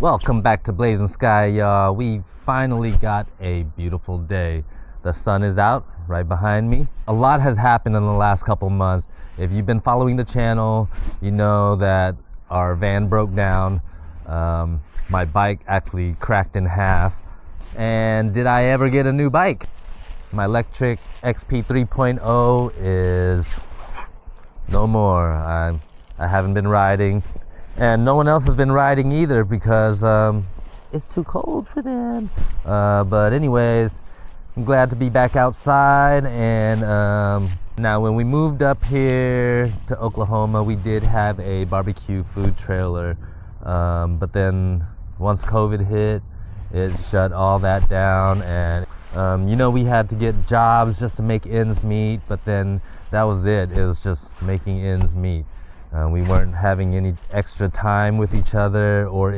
Welcome back to BlazeNSky, y'all. We finally got a beautiful day. The sun is out right behind me. A lot has happened in the last couple months. If you've been following the channel, you know that our van broke down. My bike actually cracked in half. And did I ever get a new bike? My electric XP 3.0 is no more. I haven't been riding. And no one else has been riding either because it's too cold for them. But anyways, I'm glad to be back outside. And now when we moved up here to Oklahoma, we did have a barbecue food trailer. But then once COVID hit, it shut all that down. And we had to get jobs just to make ends meet. But then that was it. It was just making ends meet. We weren't having any extra time with each other or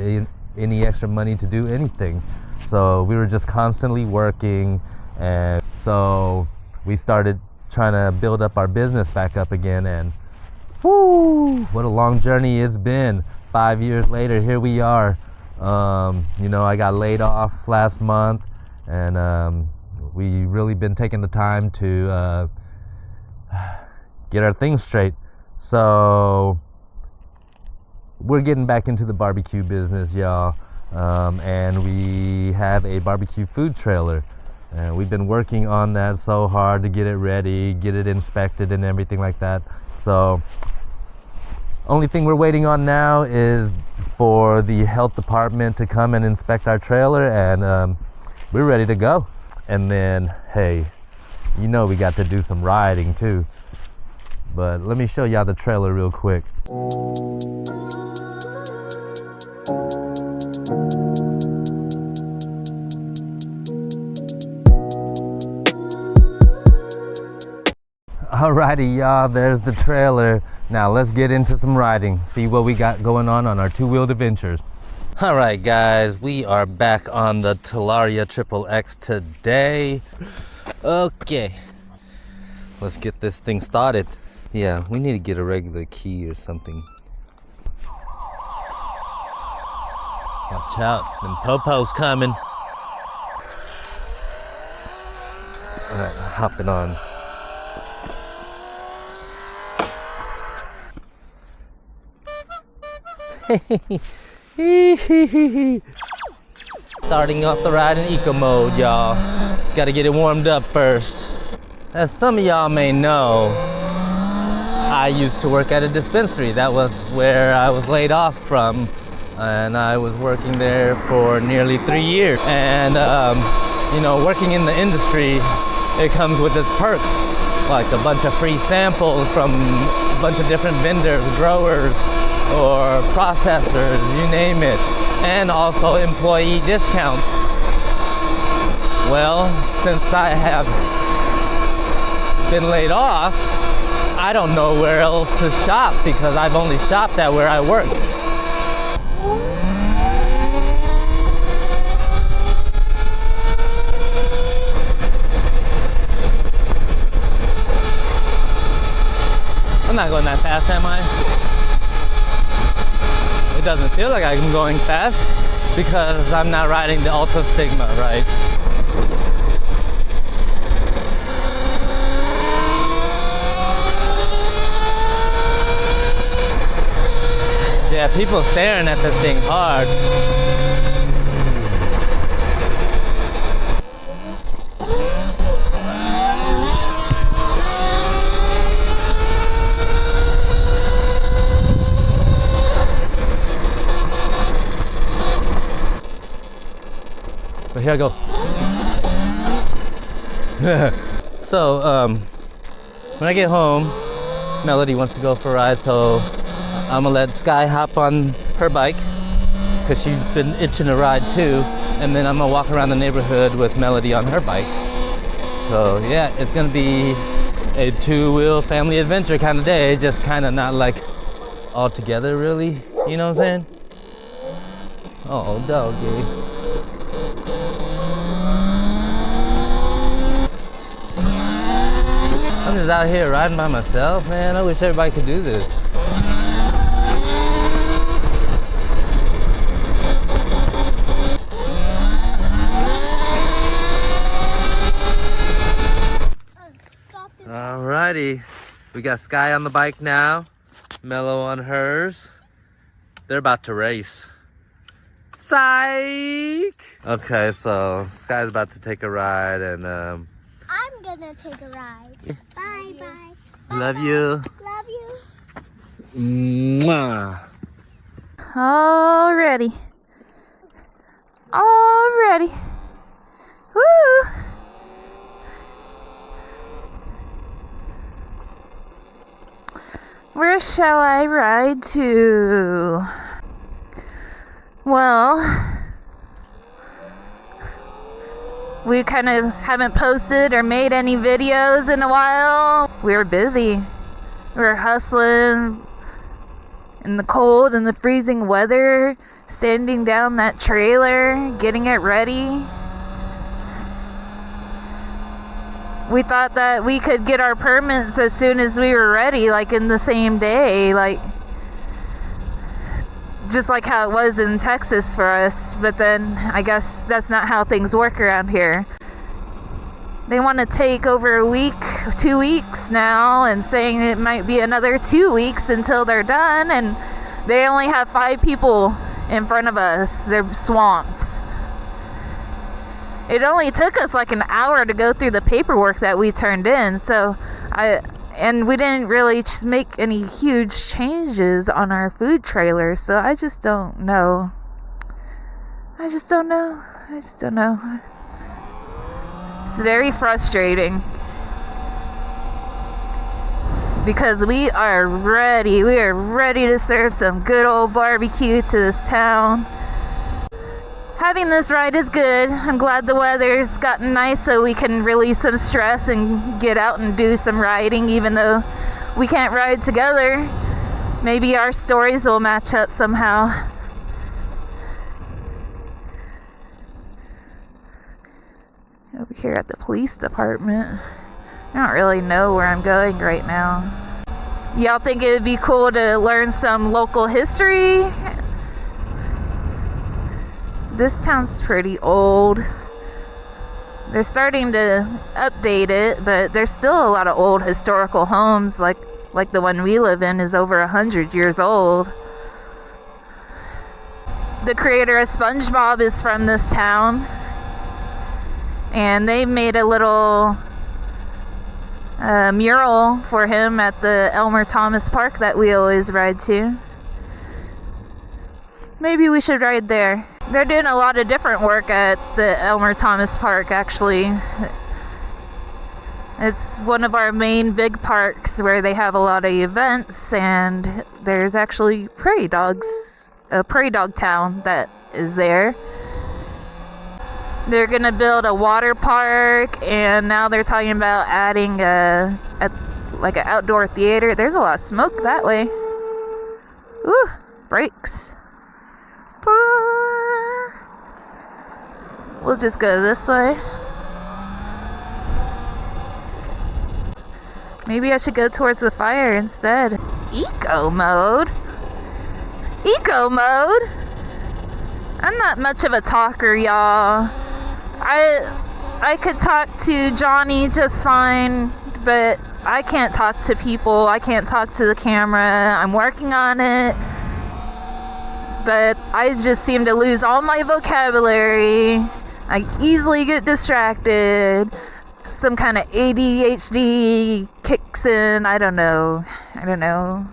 any extra money to do anything. So we were just constantly working. And so we started trying to build up our business back up again. And whoo, what a long journey it's been. 5 years later, here we are. I got laid off last month. And we really been taking the time to get our things straight. So we're getting back into the barbecue business, y'all, and we have a barbecue food trailer, and we've been working on that so hard to get it ready, get it inspected and everything like that. So only thing we're waiting on now is for the health department to come and inspect our trailer, and we're ready to go. And then, hey, we got to do some riding too. But let me show y'all the trailer real quick. Alrighty, y'all, there's the trailer. Now let's get into some riding, see what we got going on our two-wheeled adventures. Alright guys, we are back on the Talaria XXX today. Okay, let's get this thing started. Yeah, we need to get a regular key or something. Watch out, them po-po's coming. Alright, hopping on. Starting off the ride in eco mode, y'all. Gotta get it warmed up first. As some of y'all may know, I used to work at a dispensary. That was where I was laid off from, and I was working there for nearly 3 years. And working in the industry, it comes with its perks, like a bunch of free samples from a bunch of different vendors, growers, or processors, you name it, and also employee discounts. Well, since I have been laid off, I don't know where else to shop because I've only shopped at where I work. I'm not going that fast, am I? It doesn't feel like I'm going fast because I'm not riding the Ultra Sigma, right? Yeah, people staring at this thing hard. But here I go. So, when I get home, Melody wants to go for a ride, so I'm gonna let Sky hop on her bike because she's been itching to ride too, and then I'm gonna walk around the neighborhood with Melody on her bike. So yeah, it's gonna be a two-wheel family adventure kind of day, just kind of not like all together really, you know what I'm saying? Oh, doggy. I'm just out here riding by myself, man. I wish everybody could do this. Alrighty, we got Sky on the bike now, Mello on hers. They're about to race. Psych! Okay, so Sky's about to take a ride, and I'm gonna take a ride. Bye, bye. Love you. Love you. Mwah. Already. Woo! Where shall I ride to? Well, we kind of haven't posted or made any videos in a while. We were busy. We were hustling in the cold and the freezing weather, sanding down that trailer, getting it ready. We thought that we could get our permits as soon as we were ready, like in the same day, like just like how it was in Texas for us. But then I guess that's not how things work around here. They want to take over a week, 2 weeks now, and saying it might be another 2 weeks until they're done, and they only have 5 people in front of us. They're swamped. It only took us like an hour to go through the paperwork that we turned in, and we didn't really make any huge changes on our food trailer, so I just don't know. It's very frustrating. Because we are ready to serve some good old barbecue to this town. Having this ride is good. I'm glad the weather's gotten nice so we can release some stress and get out and do some riding, even though we can't ride together. Maybe our stories will match up somehow. Over here at the police department. I don't really know where I'm going right now. Y'all think it would be cool to learn some local history? This town's pretty old. They're starting to update it, but there's still a lot of old historical homes, like the one we live in is over 100 years old. The creator of SpongeBob is from this town, and they made a little mural for him at the Elmer Thomas Park that we always ride to. Maybe we should ride there. They're doing a lot of different work at the Elmer Thomas Park, actually. It's one of our main big parks where they have a lot of events, and there's actually prairie dogs, a prairie dog town that is there. They're gonna build a water park, and now they're talking about adding like an outdoor theater. There's a lot of smoke that way. Ooh, brakes. We'll just go this way. Maybe I should go towards the fire instead. Eco mode? Eco mode? I'm not much of a talker, y'all. I could talk to Johnny just fine, but I can't talk to people. I can't talk to the camera. I'm working on it. But I just seem to lose all my vocabulary. I easily get distracted. Some kind of ADHD kicks in. I don't know. I don't know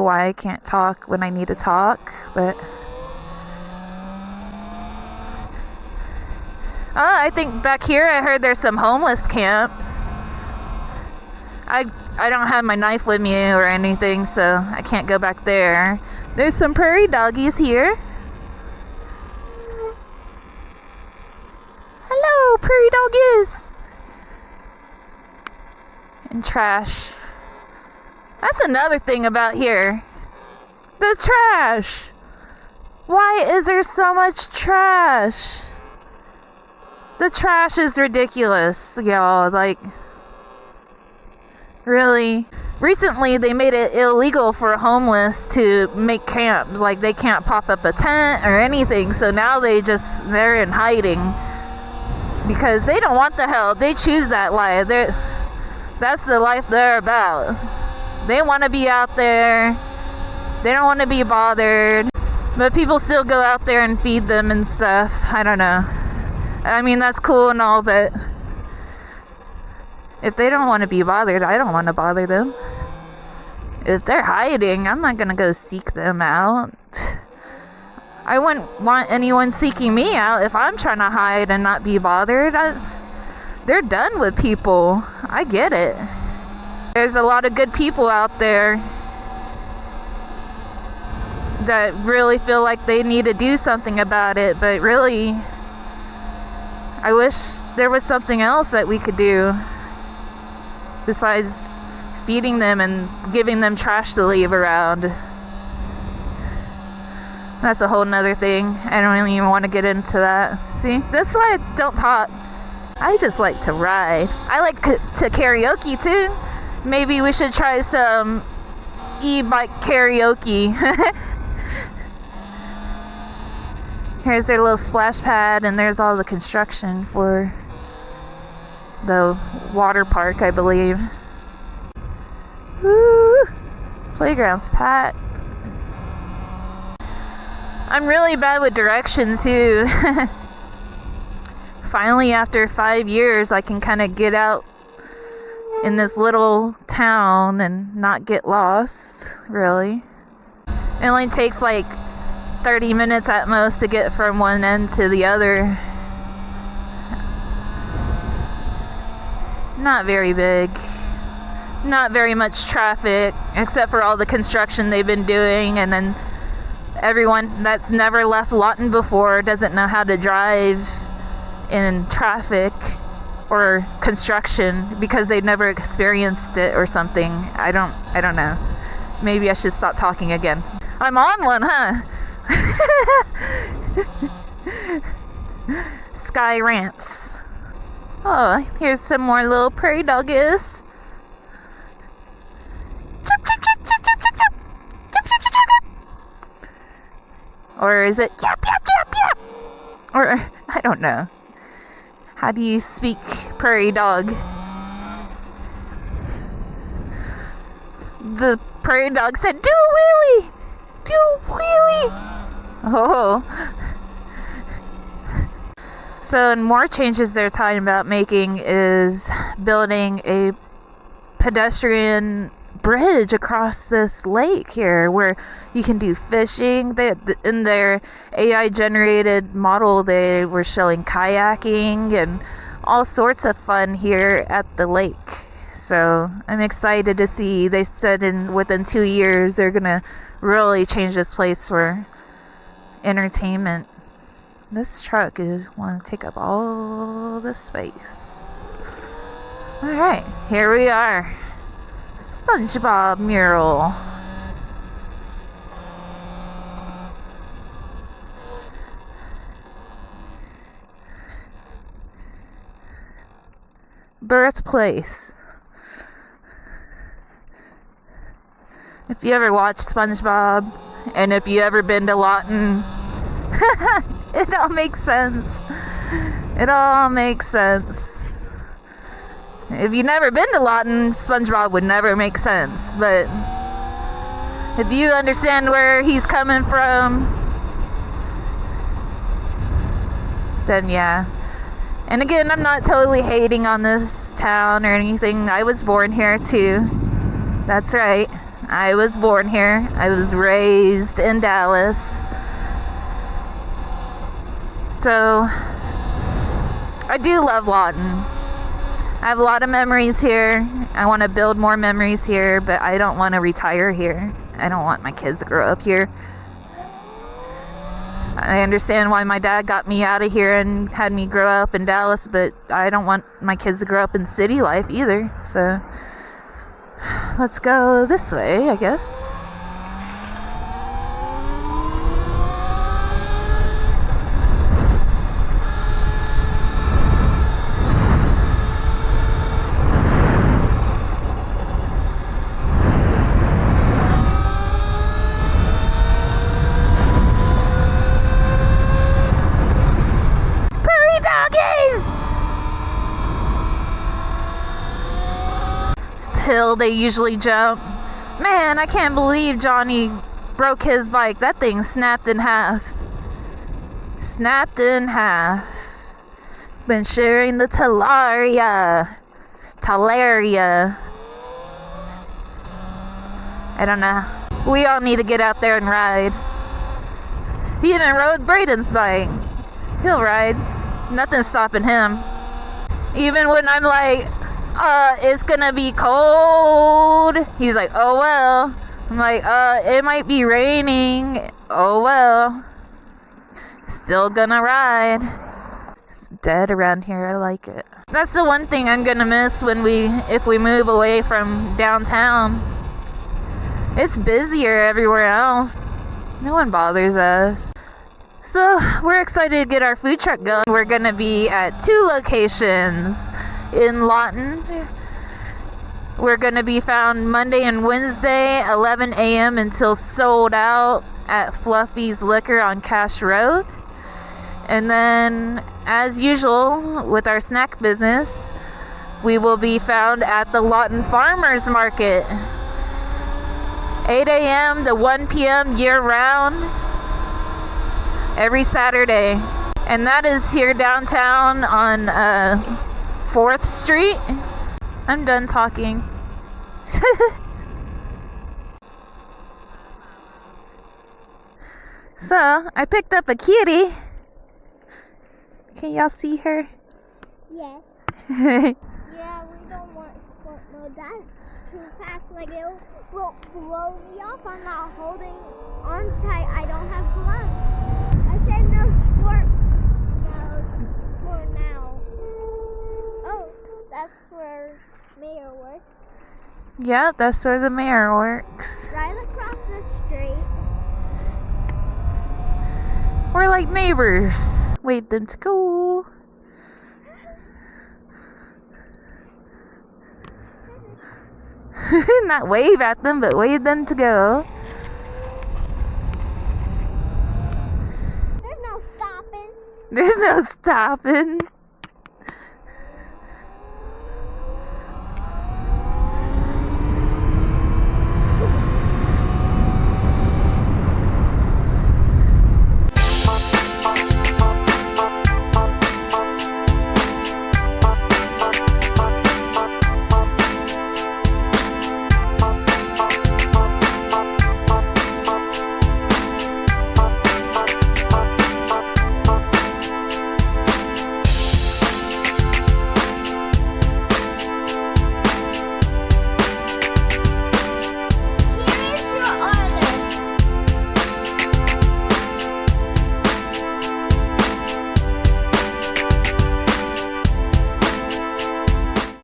why I can't talk when I need to talk, but I think back here I heard there's some homeless camps. I don't have my knife with me or anything, so I can't go back there. There's some prairie doggies here. Hello, prairie doggies. And trash. That's another thing about here. The trash. Why is there so much trash? The trash is ridiculous, y'all. Like, really? Recently, they made it illegal for homeless to make camps. Like, they can't pop up a tent or anything. So now they're in hiding because they don't want the help. They choose that life. That's the life they're about. They want to be out there. They don't want to be bothered. But people still go out there and feed them and stuff. I don't know. I mean, that's cool and all, but if they don't want to be bothered, I don't want to bother them. If they're hiding, I'm not going to go seek them out. I wouldn't want anyone seeking me out if I'm trying to hide and not be bothered. They're done with people. I get it. There's a lot of good people out there that really feel like they need to do something about it, but really, I wish there was something else that we could do besides feeding them and giving them trash to leave around. That's a whole nother thing. I don't even want to get into that. See, that's why I don't talk. I just like to ride. I like to karaoke too. Maybe we should try some e-bike karaoke. Here's their little splash pad, and there's all the construction for the water park, I believe. Woo! Playground's packed. I'm really bad with directions too. Finally, after 5 years, I can kind of get out in this little town and not get lost, really. It only takes like 30 minutes at most to get from one end to the other. Not very big. Not very much traffic, except for all the construction they've been doing, and then everyone that's never left Lawton before doesn't know how to drive in traffic or construction because they've never experienced it or something. I don't know. Maybe I should stop talking again. I'm on one, huh? Sky rants. Oh, here's some more little prairie doggies. Or is it yap, yap, yap, yap? Or, I don't know. How do you speak prairie dog? The prairie dog said, do a wheelie! Do a wheelie! Oh. So, more changes they're talking about making is building a pedestrian bridge across this lake here where you can do fishing. In their AI generated model, they were showing kayaking and all sorts of fun here at the lake. So I'm excited to see. They said within 2 years they're gonna really change this place for entertainment. This truck want to take up all the space. All right, here we are. SpongeBob mural. Birthplace. If you ever watched SpongeBob, and if you ever been to Lawton, it all makes sense. It all makes sense. If you've never been to Lawton, SpongeBob would never make sense. But if you understand where he's coming from, then yeah. And again, I'm not totally hating on this town or anything. I was born here too. That's right. I was born here. I was raised in Dallas. So, I do love Lawton. I have a lot of memories here. I want to build more memories here, but I don't want to retire here. I don't want my kids to grow up here. I understand why my dad got me out of here and had me grow up in Dallas, but I don't want my kids to grow up in city life either. So, let's go this way, I guess. hill they usually jump. Man, I can't believe Johnny broke his bike. That thing snapped in half. Snapped in half. Been sharing the Talaria. I don't know. We all need to get out there and ride. He even rode Braden's bike. He'll ride. Nothing's stopping him. Even when I'm like, it's gonna be cold. He's like, oh well. I'm like, it might be raining. Oh well. Still gonna ride. It's dead around here. I like it. That's the one thing I'm gonna miss if we move away from downtown. It's busier everywhere else. No one bothers us. So we're excited to get our food truck going. We're gonna be at 2 locations in Lawton. We're gonna be found Monday and Wednesday, 11 a.m. until sold out at Fluffy's Liquor on Cash Road. And then, as usual with our snack business, we will be found at the Lawton Farmers Market. 8 a.m. to 1 p.m. year-round, every Saturday. And that is here downtown on 4th Street. I'm done talking. So, I picked up a kitty. Can y'all see her? Yes. Yeah, we don't want sport mode. That's too fast. Like it will blow me off. I'm not holding on tight. I don't have gloves. I said no sport mode for now. Oh, that's where Mayor works. Yeah, that's where the mayor works. Right across the street. We're like neighbors. Wait them to go. Not wave at them, but wave them to go. There's no stopping. There's no stopping.